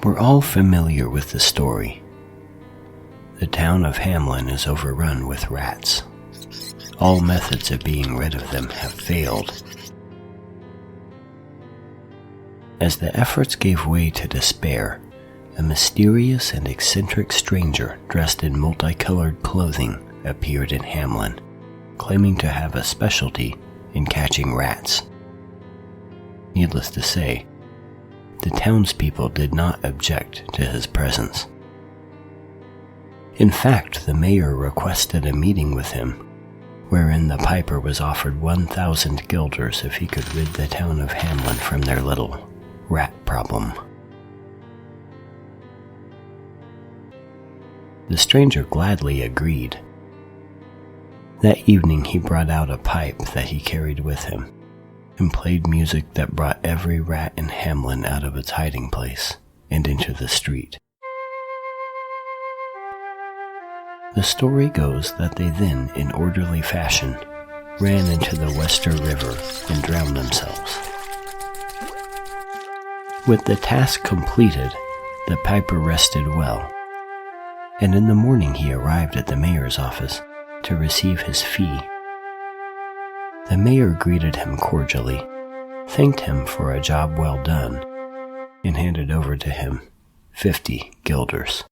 We're all familiar with the story. The town of Hamelin is overrun with rats. All methods of being rid of them have failed. As the efforts gave way to despair, a mysterious and eccentric stranger dressed in multicolored clothing appeared in Hamelin, claiming to have a specialty in catching rats. Needless to say, the townspeople did not object to his presence. In fact, the mayor requested a meeting with him, wherein the piper was offered 1,000 guilders if he could rid the town of Hamelin from their little rat problem. The stranger gladly agreed. That evening he brought out a pipe that he carried with him and played music that brought every rat in Hamelin out of its hiding place and into the street. The story goes that they then, in orderly fashion, ran into the Wester River and drowned themselves. With the task completed, the piper rested well, and in the morning he arrived at the mayor's office to receive his fee. The mayor greeted him cordially, thanked him for a job well done, and handed over to him 50 guilders.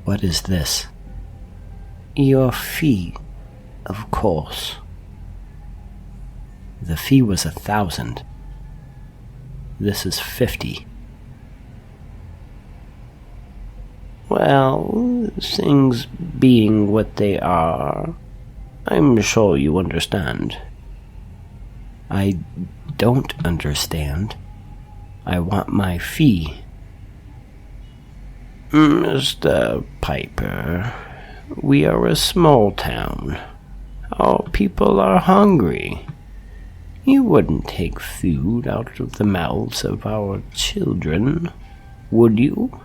What is this? Your fee, of course. The fee was 1,000. This is 50. Well, things being what they are, I'm sure you understand. I don't understand. I want my fee. Mr. Piper, we are a small town. Our people are hungry. You wouldn't take food out of the mouths of our children, would you?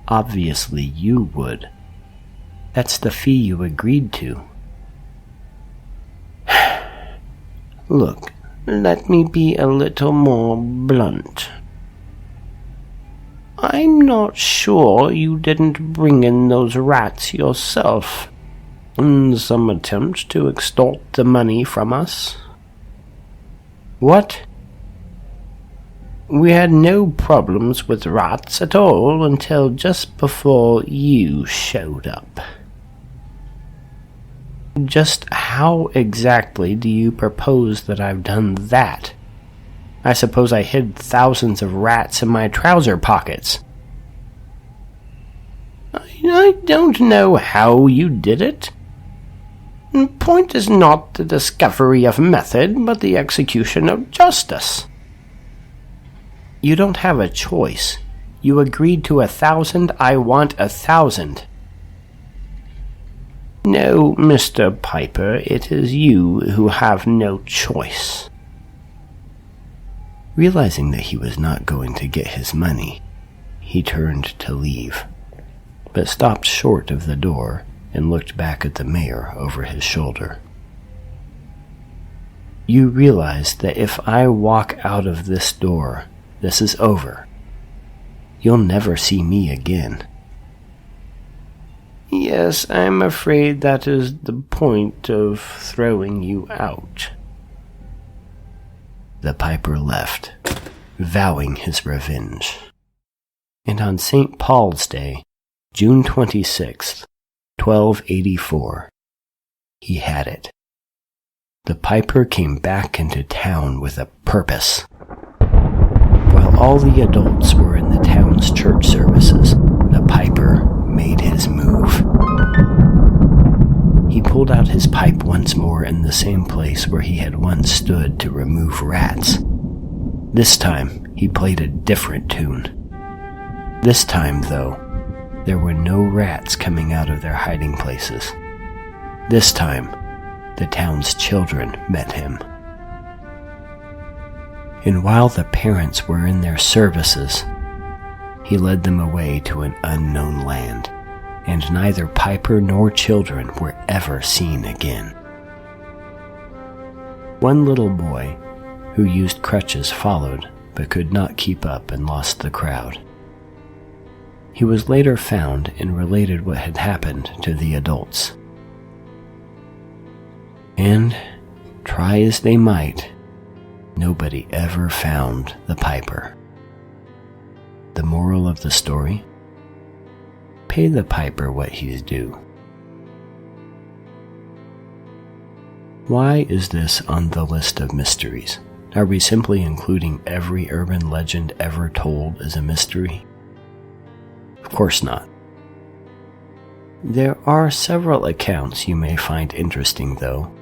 Obviously you would. That's the fee you agreed to. Look, let me be a little more blunt. I'm not sure you didn't bring in those rats yourself in some attempt to extort the money from us. What? We had no problems with rats at all until just before you showed up. Just how exactly do you propose that I've done that? I suppose I hid thousands of rats in my trouser pockets. I don't know how you did it. The point is not the discovery of method, but the execution of justice. You don't have a choice. You agreed to 1,000, I want 1,000. No, Mr. Piper, it is you who have no choice. Realizing that he was not going to get his money, he turned to leave, but stopped short of the door and looked back at the mayor over his shoulder. You realize that if I walk out of this door, this is over. You'll never see me again. Yes, I'm afraid that is the point of throwing you out. The piper left, vowing his revenge. And on St. Paul's Day, June 26th, 1284, he had it. The piper came back into town with a purpose. While all the adults were in the town's church services, the piper made his move. He pulled out his pipe once more in the same place where he had once stood to remove rats. This time, he played a different tune. This time, though, there were no rats coming out of their hiding places. This time, the town's children met him. And while the parents were in their services, he led them away to an unknown land, and neither piper nor children were ever seen again. One little boy, who used crutches followed but could not keep up and lost the crowd. He was later found and related what had happened to the adults. And, try as they might, nobody ever found the piper. The moral of the story? Pay the piper what he's due. Why is this on the list of mysteries? Are we simply including every urban legend ever told as a mystery? Of course not. There are several accounts you may find interesting, though,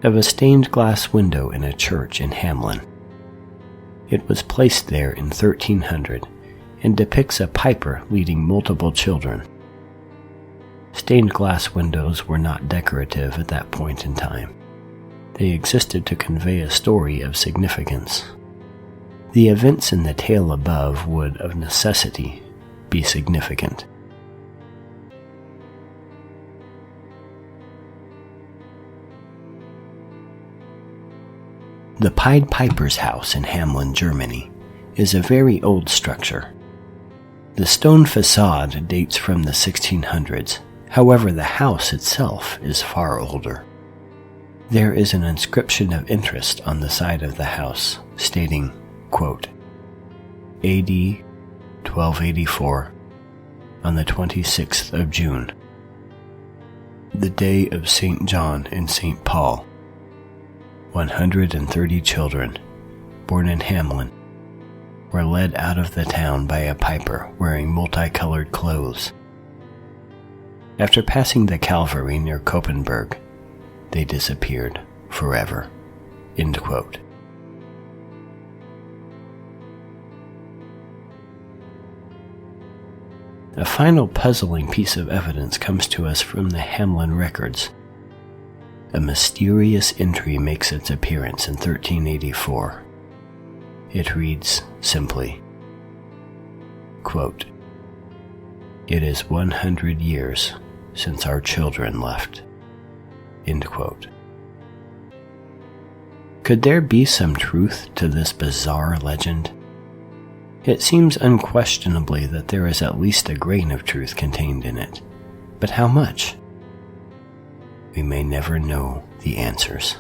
of a stained glass window in a church in Hamelin. It was placed there in 1300 and depicts a piper leading multiple children. Stained glass windows were not decorative at that point in time. They existed to convey a story of significance. The events in the tale above would, of necessity, be significant. The Pied Piper's house in Hamelin, Germany, is a very old structure. The stone facade dates from the 1600s. However, the house itself is far older. There is an inscription of interest on the side of the house stating, quote, AD 1284, on the 26th of June, the day of St. John and St. Paul, 130 children, born in Hamelin, were led out of the town by a piper wearing multicolored clothes. After passing the Calvary near Koppenberg, they disappeared forever. End quote. A final puzzling piece of evidence comes to us from the Hamelin records. A mysterious entry makes its appearance in 1384. It reads simply, quote, "It is 100 years since our children left." End quote. Could there be some truth to this bizarre legend? It seems unquestionably that there is at least a grain of truth contained in it. But how much? We may never know the answers.